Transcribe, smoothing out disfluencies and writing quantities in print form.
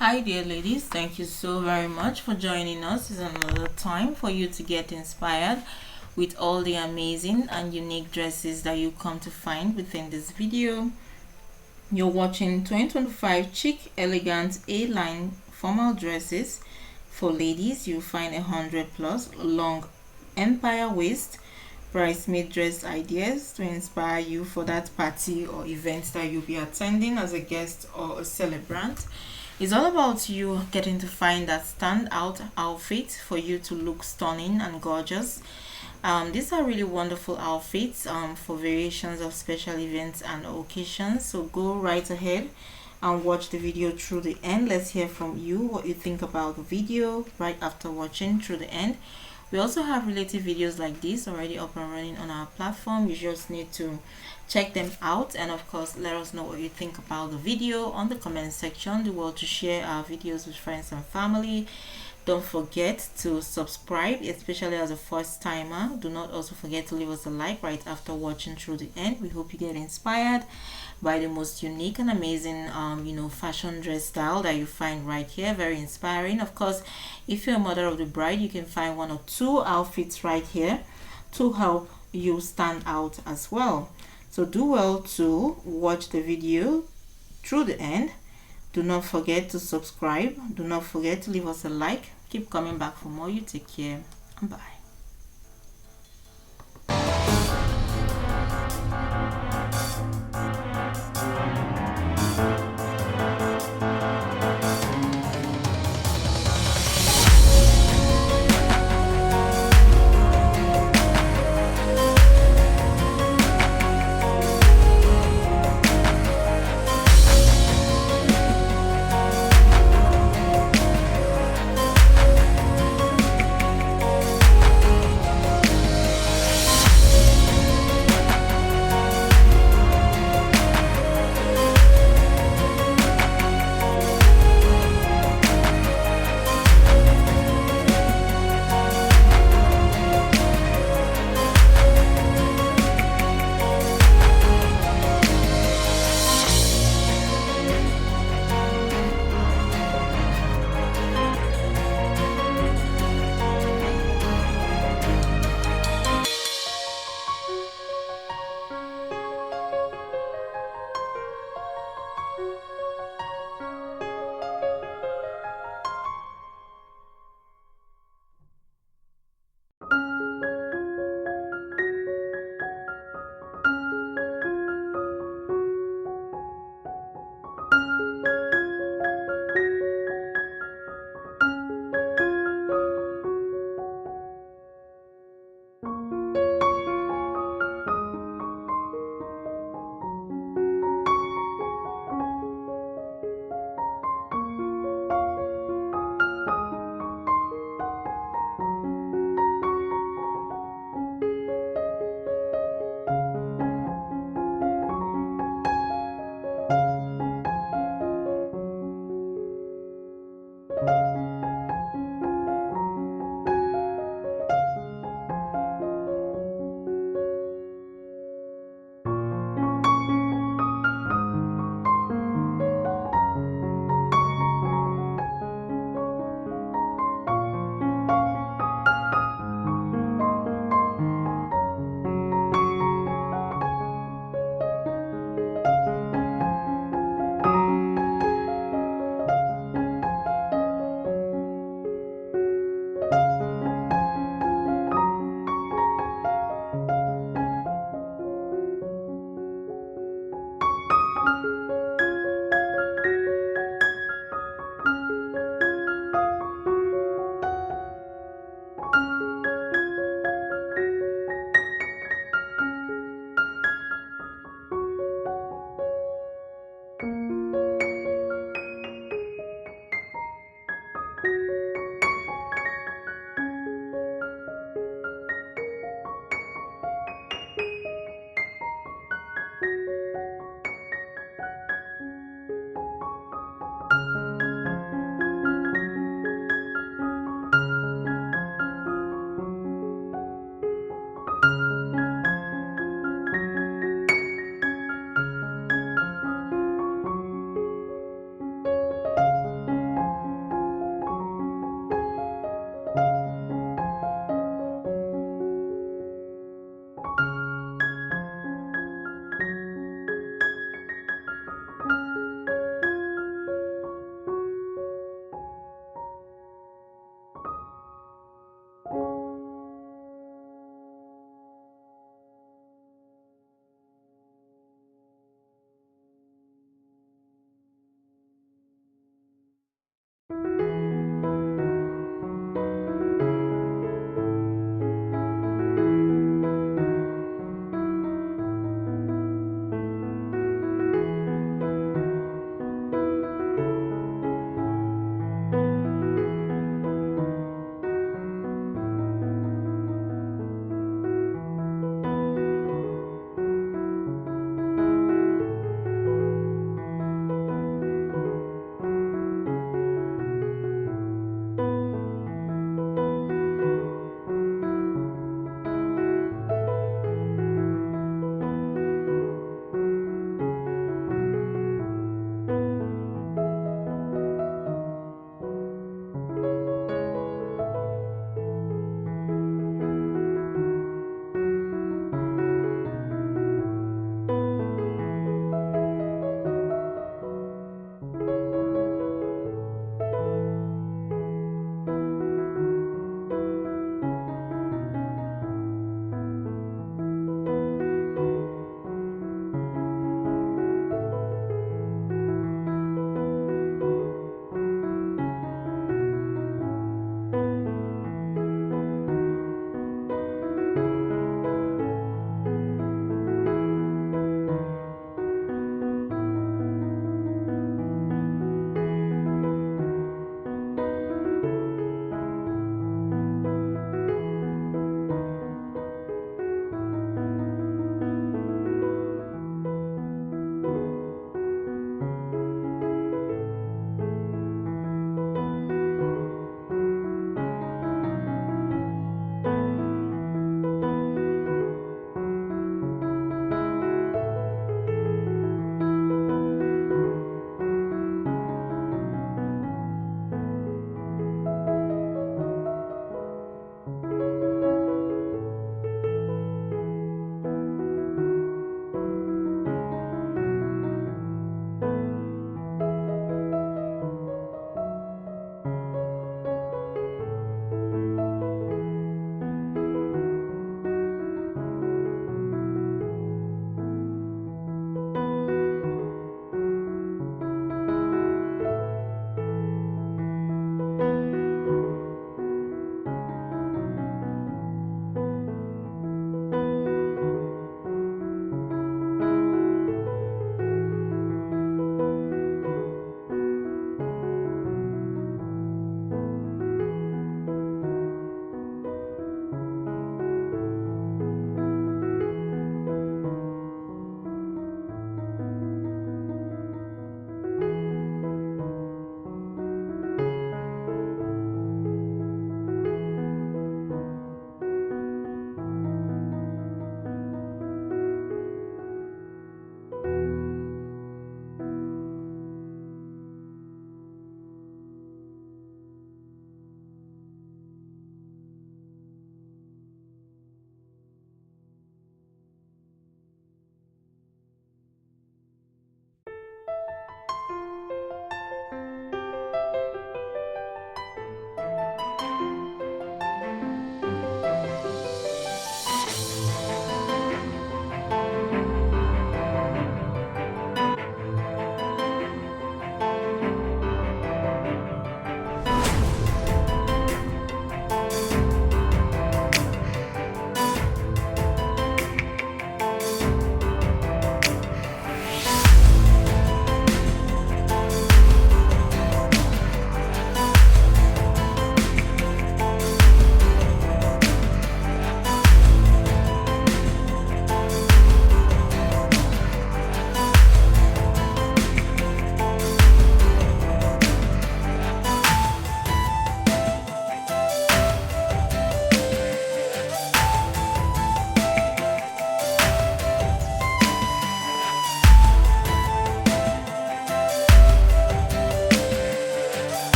Hi dear ladies, thank you so very much for joining us. It's another time for you to get inspired with all the amazing and unique dresses that you come to find within this video. You're watching 2025 chic elegant A-line formal dresses for ladies. You'll find 100 plus long empire waist bridesmaid dress ideas to inspire you for that party or event that you'll be attending as a guest or a celebrant. It's all about you getting to find that standout outfit for you to look stunning and gorgeous. These are really wonderful outfits for variations of special events and occasions. So go right ahead and watch the video through the end. Let's hear from you what you think about the video right after watching through the end. We also have related videos like this already up and running on our platform. You just need to check them out, and of course let us know what you think about the video on the comment section. Do well to share our videos with friends and family. Don't forget to subscribe, especially as a first timer. Do not also forget to leave us a like right after watching through the end. We hope you get inspired by the most unique and amazing fashion dress style that you find right here. Very inspiring. Of course, if you're a mother of the bride, you can find one or two outfits right here to help you stand out as well. So do well to watch the video through the end. Do not forget to subscribe. Do not forget to leave us a like. Keep coming back for more. You take care. Bye.